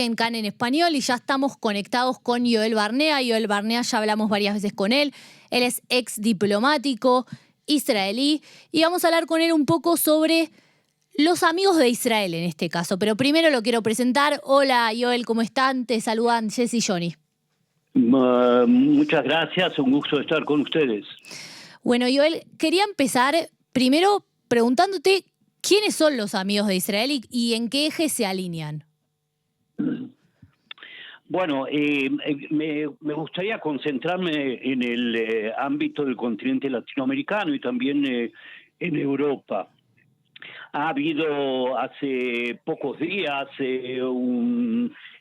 en CAN en español y ya estamos conectados con Yoel Barnea. Yoel Barnea ya hablamos varias veces con él. Él es ex diplomático israelí y vamos a hablar con él un poco sobre los amigos de Israel en este caso. Pero primero lo quiero presentar. Hola Yoel, ¿cómo están? Te saludan Jess y Johnny. Muchas gracias, un gusto estar con ustedes. Bueno, Yoel, quería empezar primero preguntándote quiénes son los amigos de Israel y en qué eje se alinean. Bueno, me gustaría concentrarme en el ámbito del continente latinoamericano y también en Europa. Ha habido hace pocos días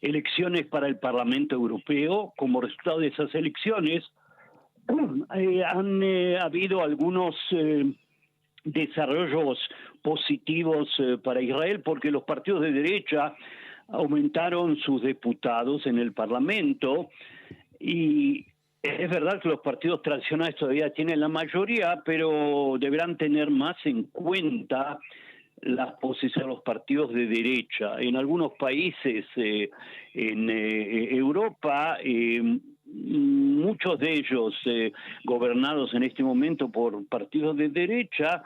elecciones para el Parlamento Europeo. Como resultado de esas elecciones han habido algunos desarrollos positivos para Israel, porque los partidos de derecha aumentaron sus diputados en el Parlamento y es verdad que los partidos tradicionales todavía tienen la mayoría, pero deberán tener más en cuenta las posiciones de los partidos de derecha. En algunos países en Europa, muchos de ellos gobernados en este momento por partidos de derecha,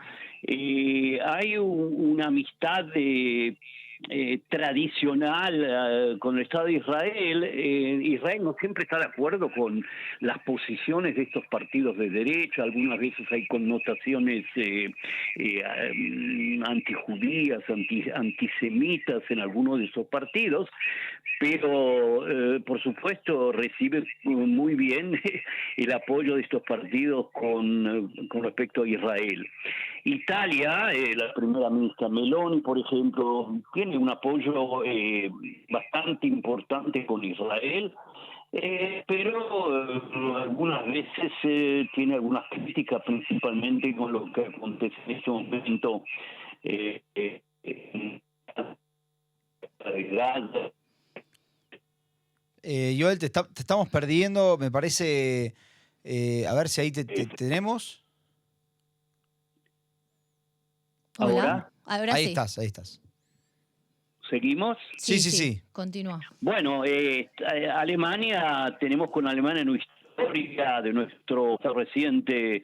hay una amistad tradicional con el Estado de Israel. Israel no siempre está de acuerdo con las posiciones de estos partidos de derecha. Algunas veces hay connotaciones antijudías, antisemitas en algunos de esos partidos, pero por supuesto recibe muy bien el apoyo de estos partidos con respecto a Israel. Italia, la primera ministra Meloni, por ejemplo, tiene un apoyo bastante importante con Israel, pero algunas veces tiene algunas críticas, principalmente con lo que acontece en este momento en Gaza. Joel, te estamos perdiendo, me parece. A ver si ahí te tenemos. Hola. ¿Ahora? Ahí Sí. estás, ahí estás. ¿Seguimos? Sí. Continúa. Bueno, Alemania, tenemos con Alemania una historia de nuestro reciente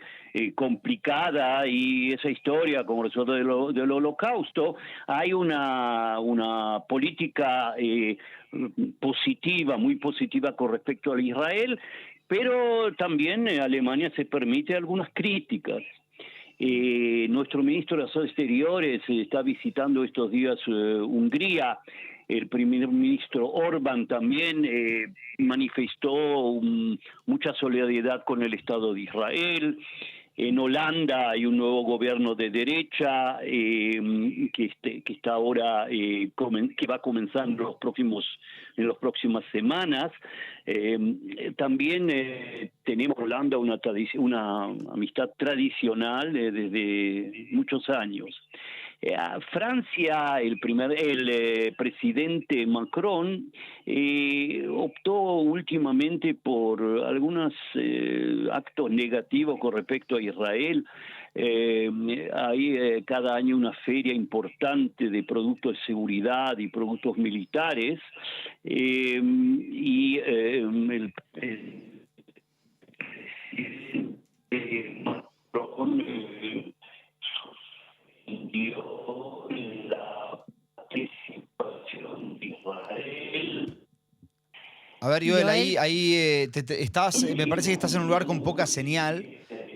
complicada, y esa historia como resultado del Holocausto. Hay una política positiva, muy positiva con respecto a Israel, pero también Alemania se permite algunas críticas. Nuestro ministro de Asuntos Exteriores está visitando estos días Hungría. El primer ministro Orbán también manifestó mucha solidaridad con el Estado de Israel. En Holanda hay un nuevo gobierno de derecha que está ahora que va a comenzar en las próximas semanas. También tenemos en Holanda una amistad tradicional desde muchos años. Francia, el presidente Macron optó últimamente por algunos actos negativos con respecto a Israel. Hay cada año una feria importante de productos de seguridad y productos militares, y el Macron dio la participación de Israel. A ver, Joel, ahí estás, me parece que estás en un lugar con poca señal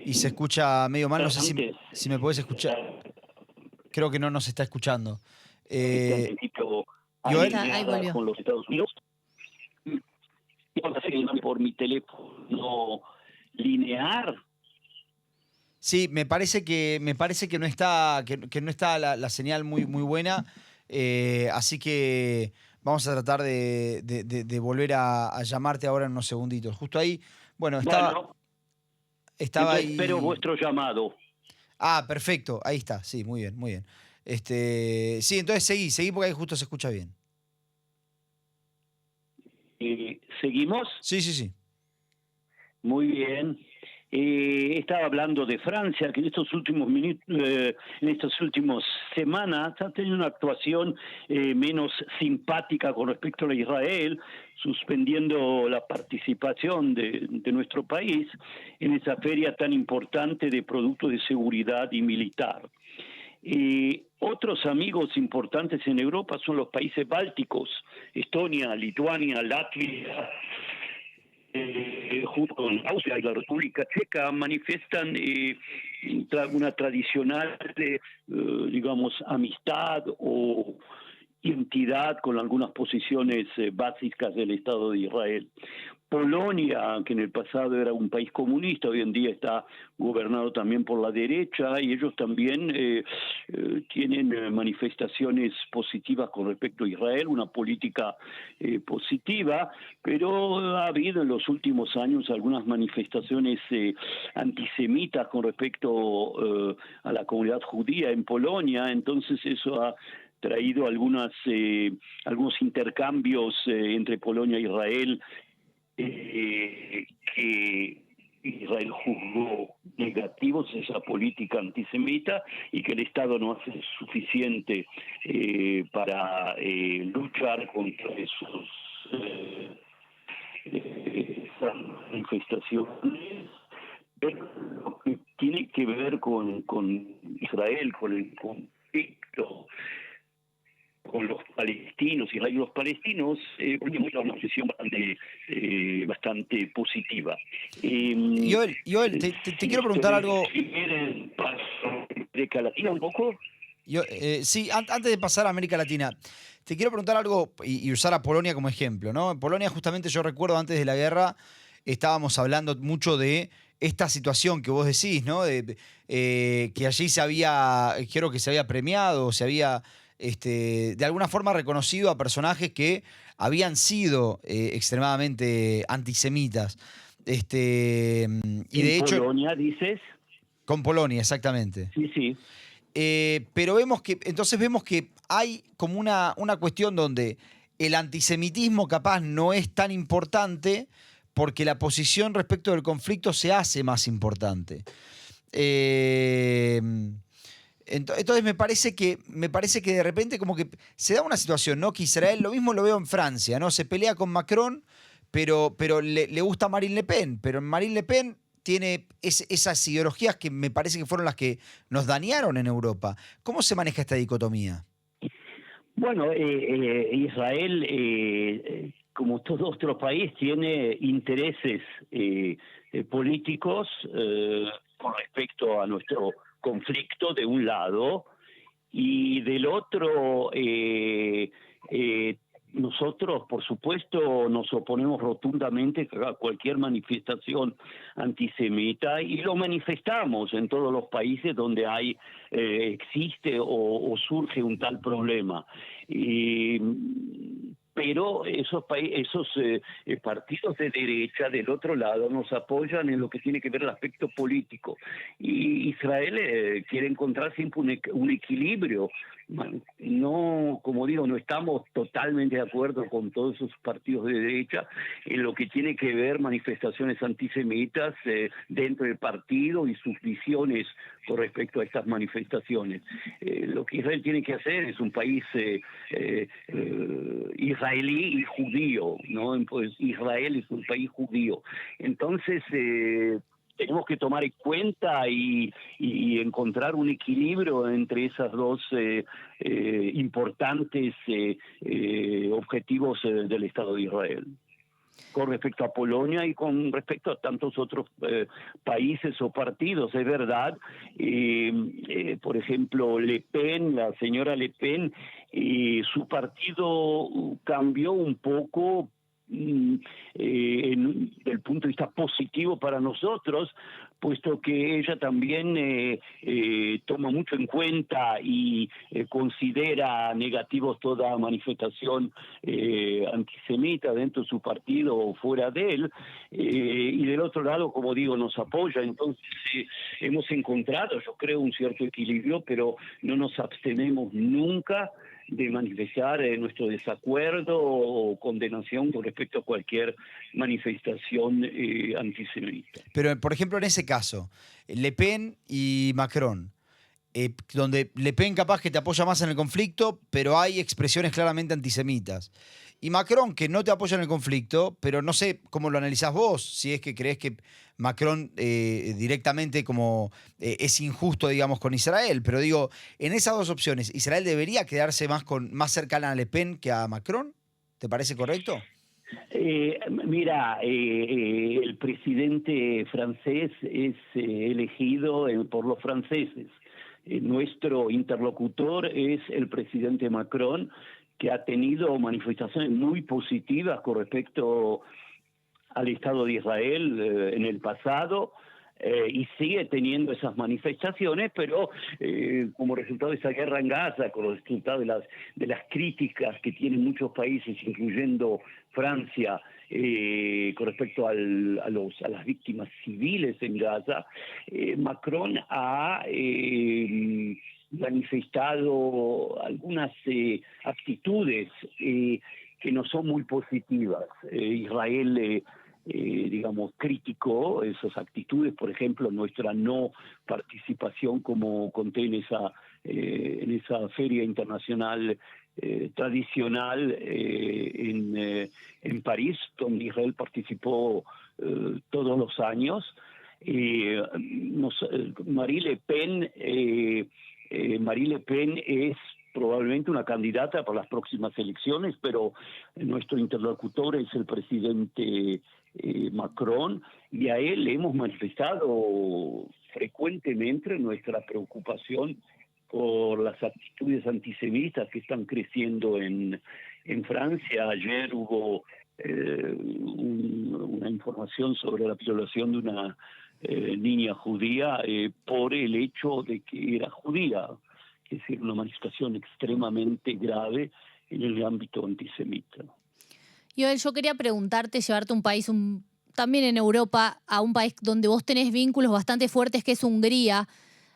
y se escucha medio mal. No sé si me podés escuchar. Creo que no nos está escuchando. Joel, Joel, ahí volvió. con los Estados Unidos. Por mi teléfono lineal. Sí, me parece que no está, que no está la señal muy buena. Así que vamos a tratar de volver a llamarte ahora en unos segunditos. Justo ahí, bueno, estaba Entonces ahí. espero vuestro llamado. Ah, perfecto, ahí está, sí, muy bien, muy bien. Sí, entonces seguí porque ahí justo se escucha bien. ¿Seguimos? Sí. Muy bien. Estaba hablando de Francia, que en estos últimos en estas últimas semanas ha tenido una actuación menos simpática con respecto a Israel, suspendiendo la participación de nuestro país en esa feria tan importante de productos de seguridad y militar. Otros amigos importantes en Europa son los países bálticos, Estonia, Lituania, Latvia, junto con Austria y la República Checa, manifiestan una tradicional, digamos, amistad o identidad con algunas posiciones básicas del Estado de Israel. Polonia, que en el pasado era un país comunista, hoy en día está gobernado también por la derecha, y ellos también tienen manifestaciones positivas con respecto a Israel, una política positiva, pero ha habido en los últimos años algunas manifestaciones antisemitas con respecto a la comunidad judía en Polonia, entonces eso ha traído algunos intercambios entre Polonia e Israel, que Israel juzgó negativos esa política antisemita y que el Estado no hace suficiente para luchar contra esas manifestaciones. Pero lo que tiene que ver con Israel, con el conflicto con los palestinos, Israel y los palestinos, muestra una posición bastante positiva. Joel, te quiero preguntar algo. Si quieren, paso a América Latina un poco. Sí, antes de pasar a América Latina, te quiero preguntar algo y usar a Polonia como ejemplo, ¿no? En Polonia, justamente, yo recuerdo antes de la guerra, estábamos hablando mucho de esta situación que vos decís, ¿no? Que allí creo que se había premiado, se había de alguna forma reconocido a personajes que habían sido extremadamente antisemitas. Y de hecho, Polonia, dices. Con Polonia, exactamente. Sí, sí. Pero vemos que hay como una cuestión donde el antisemitismo capaz no es tan importante porque la posición respecto del conflicto se hace más importante. Entonces me parece que de repente como que se da una situación, ¿no? Que Israel, lo mismo lo veo en Francia, ¿no? Se pelea con Macron, pero le gusta Marine Le Pen, pero Marine Le Pen tiene esas ideologías que me parece que fueron las que nos dañaron en Europa. ¿Cómo se maneja esta dicotomía? Bueno, Israel, como todo otro país, tiene intereses políticos con respecto a nuestro conflicto de un lado, y del otro nosotros, por supuesto, nos oponemos rotundamente a cualquier manifestación antisemita y lo manifestamos en todos los países donde existe o surge un tal problema. Pero esos partidos de derecha del otro lado nos apoyan en lo que tiene que ver el aspecto político. Y Israel quiere encontrar siempre un equilibrio. No, como digo, no estamos totalmente de acuerdo con todos esos partidos de derecha en lo que tiene que ver manifestaciones antisemitas dentro del partido y sus visiones con respecto a estas manifestaciones. Lo que Israel tiene que hacer es un país israelí y judío, ¿no? Pues Israel es un país judío. Entonces, tenemos que tomar en cuenta y encontrar un equilibrio entre esas dos importantes objetivos del Estado de Israel. Con respecto a Polonia y con respecto a tantos otros países o partidos, es verdad. Por ejemplo, la señora Le Pen, su partido cambió un poco desde el punto de vista positivo para nosotros, puesto que ella también toma mucho en cuenta y considera negativos toda manifestación antisemita dentro de su partido o fuera de él, y del otro lado, como digo, nos apoya. Entonces hemos encontrado, yo creo, un cierto equilibrio, pero no nos abstenemos nunca de manifestar nuestro desacuerdo o condenación con respecto a cualquier manifestación antisemita. Pero, por ejemplo, en ese caso, Le Pen y Macron, donde Le Pen capaz que te apoya más en el conflicto, pero hay expresiones claramente antisemitas. Y Macron, que no te apoya en el conflicto, pero no sé cómo lo analizás vos, si es que creés que Macron directamente como es injusto, digamos, con Israel. Pero digo, en esas dos opciones, ¿Israel debería quedarse más cercana a Le Pen que a Macron? ¿Te parece correcto? Mira, el presidente francés es elegido por los franceses. Nuestro interlocutor es el presidente Macron, que ha tenido manifestaciones muy positivas con respecto al Estado de Israel en el pasado, y sigue teniendo esas manifestaciones, pero como resultado de esa guerra en Gaza, con los resultados de las críticas que tienen muchos países, incluyendo Francia, con respecto a las víctimas civiles en Gaza, Macron ha manifestado algunas actitudes que no son muy positivas. Israel digamos, criticó esas actitudes, por ejemplo, nuestra no participación, como conté en esa feria internacional tradicional en París, donde Israel participó todos los años. Marine Le Pen es probablemente una candidata para las próximas elecciones, pero nuestro interlocutor es el presidente Macron, y a él le hemos manifestado frecuentemente nuestra preocupación por las actitudes antisemitas que están creciendo en Francia. Ayer hubo una información sobre la violación de una niña judía por el hecho de que era judía. Es decir, una manifestación extremadamente grave en el ámbito antisemita. Joel, yo quería preguntarte, llevarte a un país, también en Europa, a un país donde vos tenés vínculos bastante fuertes, que es Hungría,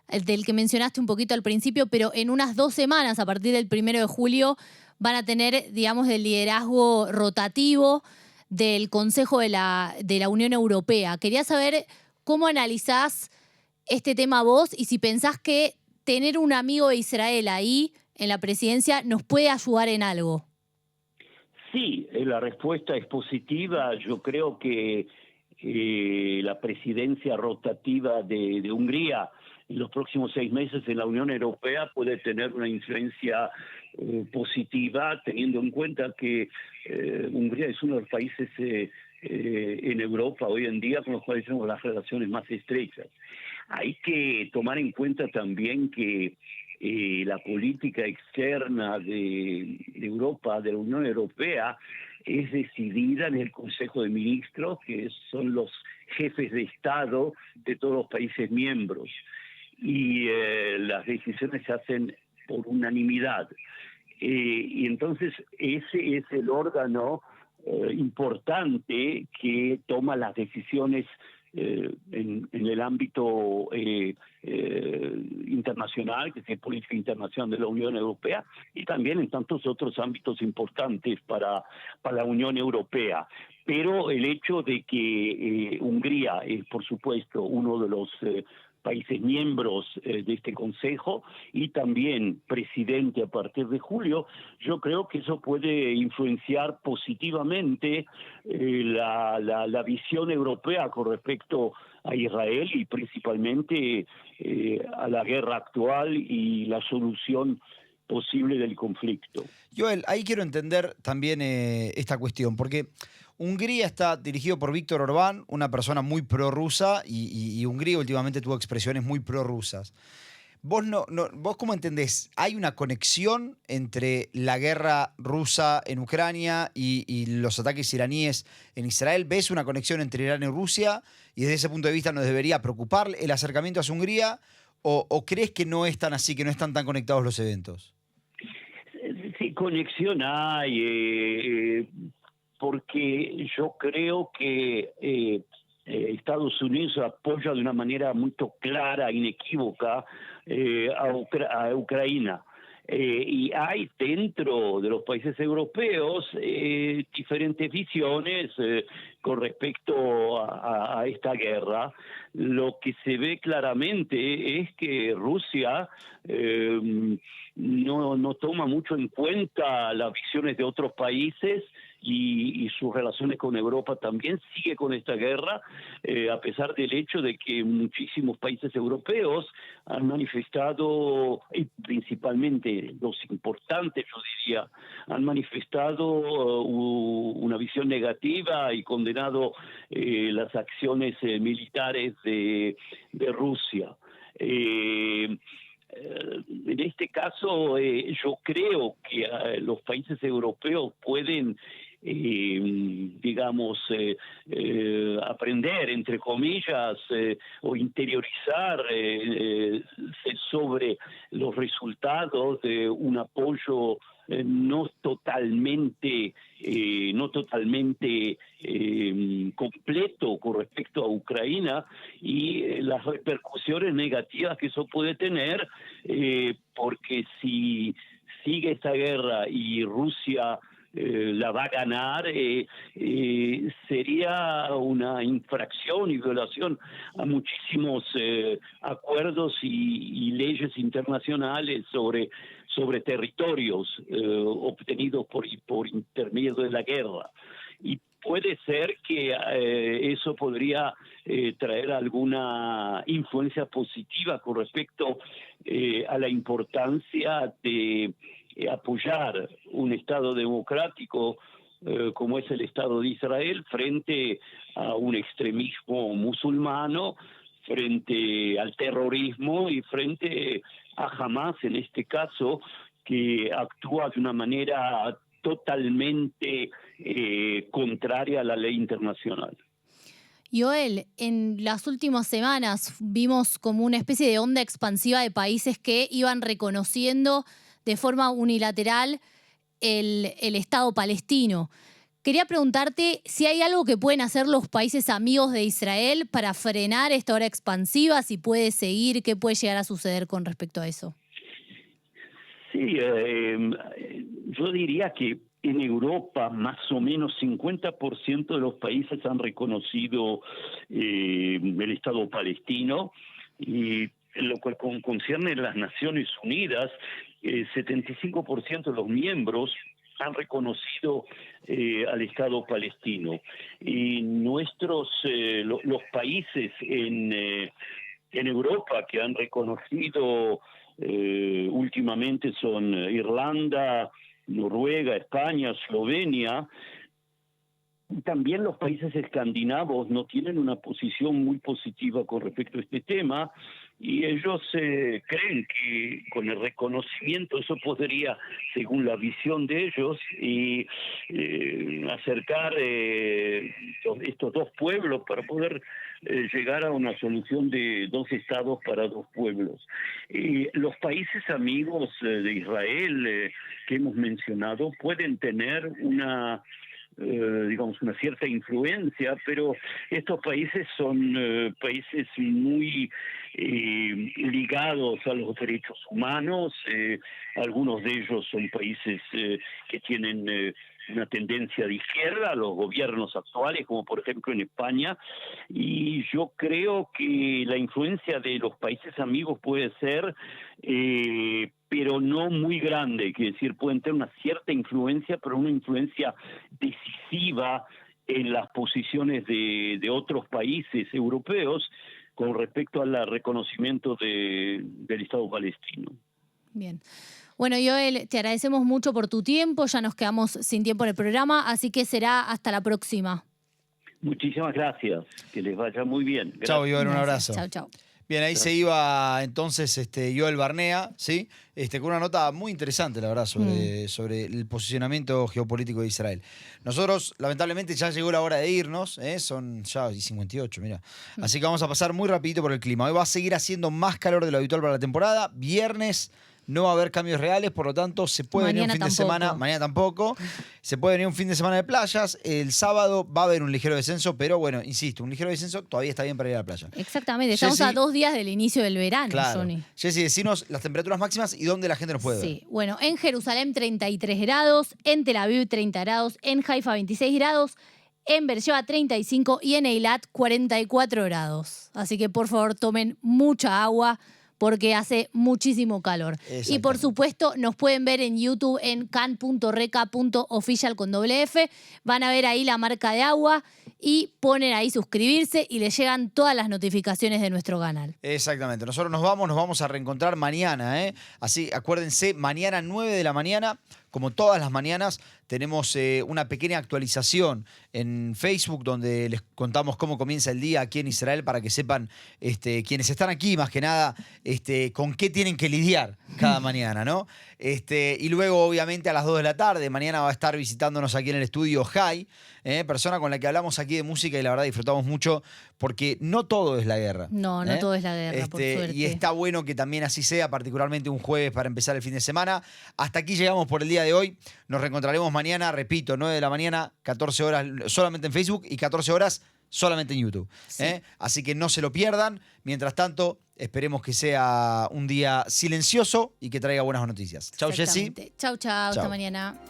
el del que mencionaste un poquito al principio, pero en unas 2 semanas, a partir del 1 de julio, van a tener, digamos, el liderazgo rotativo del Consejo de la Unión Europea. Quería saber cómo analizás este tema vos y si pensás que tener un amigo de Israel ahí en la presidencia nos puede ayudar en algo. Sí, la respuesta es positiva. Yo creo que la presidencia rotativa de Hungría en los próximos 6 meses en la Unión Europea puede tener una influencia positiva, teniendo en cuenta que Hungría es uno de los países en Europa hoy en día con los cuales tenemos las relaciones más estrechas. Hay que tomar en cuenta también que la política externa de Europa, de la Unión Europea, es decidida en el Consejo de Ministros, que son los jefes de Estado de todos los países miembros, y las decisiones se hacen por unanimidad. Y entonces ese es el órgano importante que toma las decisiones en el ámbito internacional, que es política internacional de la Unión Europea, y también en tantos otros ámbitos importantes para la Unión Europea. Pero el hecho de que Hungría es, por supuesto, uno de los países miembros de este Consejo y también presidente a partir de julio, yo creo que eso puede influenciar positivamente la visión europea con respecto a Israel y principalmente a la guerra actual y la solución posible del conflicto. Joel, ahí quiero entender también esta cuestión, porque Hungría está dirigido por Víctor Orbán, una persona muy prorrusa, y Hungría últimamente tuvo expresiones muy prorrusas. ¿Vos cómo entendés? ¿Hay una conexión entre la guerra rusa en Ucrania y los ataques iraníes en Israel? ¿Ves una conexión entre Irán y Rusia? Y desde ese punto de vista nos debería preocupar el acercamiento hacia Hungría, ¿o crees que no es tan así, que no están tan conectados los eventos? Sí, conexión hay, porque yo creo que Estados Unidos apoya de una manera muy clara, inequívoca, a Ucrania. Y hay dentro de los países europeos diferentes visiones con respecto a esta guerra. Lo que se ve claramente es que Rusia no toma mucho en cuenta las visiones de otros países y sus relaciones con Europa también sigue con esta guerra, a pesar del hecho de que muchísimos países europeos han manifestado, y principalmente los importantes, yo diría, han manifestado una visión negativa y condenado las acciones militares de Rusia. En este caso, yo creo que los países europeos pueden aprender, entre comillas, o interiorizar sobre los resultados de un apoyo no totalmente completo con respecto a Ucrania y las repercusiones negativas que eso puede tener, porque si sigue esta guerra y Rusia la va a ganar, sería una infracción y violación a muchísimos acuerdos y leyes internacionales sobre territorios obtenidos por intermedio de la guerra. Y puede ser que eso podría traer alguna influencia positiva con respecto a la importancia de apoyar un Estado democrático como es el Estado de Israel frente a un extremismo musulmano, frente al terrorismo y frente a Hamas, en este caso, que actúa de una manera totalmente contraria a la ley internacional. Joel, en las últimas semanas vimos como una especie de onda expansiva de países que iban reconociendo de forma unilateral el Estado palestino. Quería preguntarte si hay algo que pueden hacer los países amigos de Israel para frenar esta ola expansiva, si puede seguir, qué puede llegar a suceder con respecto a eso. Sí, yo diría que en Europa más o menos 50% de los países han reconocido el Estado palestino, y lo cual concierne a las Naciones Unidas, 75% de los miembros han reconocido al Estado palestino. Y los países en Europa que han reconocido últimamente son Irlanda, Noruega, España, Eslovenia. También los países escandinavos no tienen una posición muy positiva con respecto a este tema, y ellos creen que con el reconocimiento eso podría, según la visión de ellos, acercar estos dos pueblos para poder llegar a una solución de dos estados para dos pueblos. Los países amigos de Israel que hemos mencionado pueden tener una cierta influencia, pero estos países son países muy ligados a los derechos humanos. Algunos de ellos son países que tienen una tendencia de izquierda, los gobiernos actuales, como por ejemplo en España, y yo creo que la influencia de los países amigos puede ser pero no muy grande, quiere decir, pueden tener una cierta influencia, pero una influencia decisiva en las posiciones de otros países europeos con respecto al reconocimiento del Estado palestino. Bien. Bueno, Joel, te agradecemos mucho por tu tiempo, ya nos quedamos sin tiempo en el programa, así que será hasta la próxima. Muchísimas gracias, que les vaya muy bien. Gracias. Chao, Joel, un abrazo. Chao, chao. Bien, ahí se iba entonces Joel Barnea, ¿sí? Con una nota muy interesante, la verdad, sobre el posicionamiento geopolítico de Israel. Nosotros, lamentablemente, ya llegó la hora de irnos, son ya 58, mira. Así que vamos a pasar muy rapidito por el clima. Hoy va a seguir haciendo más calor de lo habitual para la temporada. Viernes no va a haber cambios reales, por lo tanto se puede venir un fin de semana, mañana tampoco, se puede venir un fin de semana de playas, el sábado va a haber un ligero descenso, pero bueno, insisto, un ligero descenso todavía está bien para ir a la playa. Exactamente, estamos a 2 días del inicio del verano, claro. Johnny. Jessy, decinos las temperaturas máximas y dónde la gente nos puede ver. Sí, bueno, en Jerusalén 33 grados, en Tel Aviv 30 grados, en Haifa 26 grados, en Beersheba 35 y en Eilat 44 grados. Así que por favor tomen mucha agua porque hace muchísimo calor. Y por supuesto nos pueden ver en YouTube en can.reca.official con doble F. Van a ver ahí la marca de agua y ponen ahí suscribirse y les llegan todas las notificaciones de nuestro canal. Exactamente. Nosotros nos vamos a reencontrar mañana, ¿eh? Así, acuérdense, mañana 9 de la mañana, como todas las mañanas, tenemos una pequeña actualización en Facebook donde les contamos cómo comienza el día aquí en Israel para que sepan quienes están aquí, más que nada, con qué tienen que lidiar cada mañana, ¿no? Y luego, obviamente, a las 2 de la tarde, mañana va a estar visitándonos aquí en el estudio Jai, persona con la que hablamos aquí de música y la verdad disfrutamos mucho porque no todo es la guerra. No todo es la guerra, por suerte. Y está bueno que también así sea, particularmente un jueves para empezar el fin de semana. Hasta aquí llegamos por el día de hoy. Nos reencontraremos mañana, repito, 9 de la mañana, 14 horas solamente en Facebook y 14 horas solamente en YouTube. Sí. Así que no se lo pierdan. Mientras tanto, esperemos que sea un día silencioso y que traiga buenas noticias. Chau, Jessy. Chau, hasta mañana.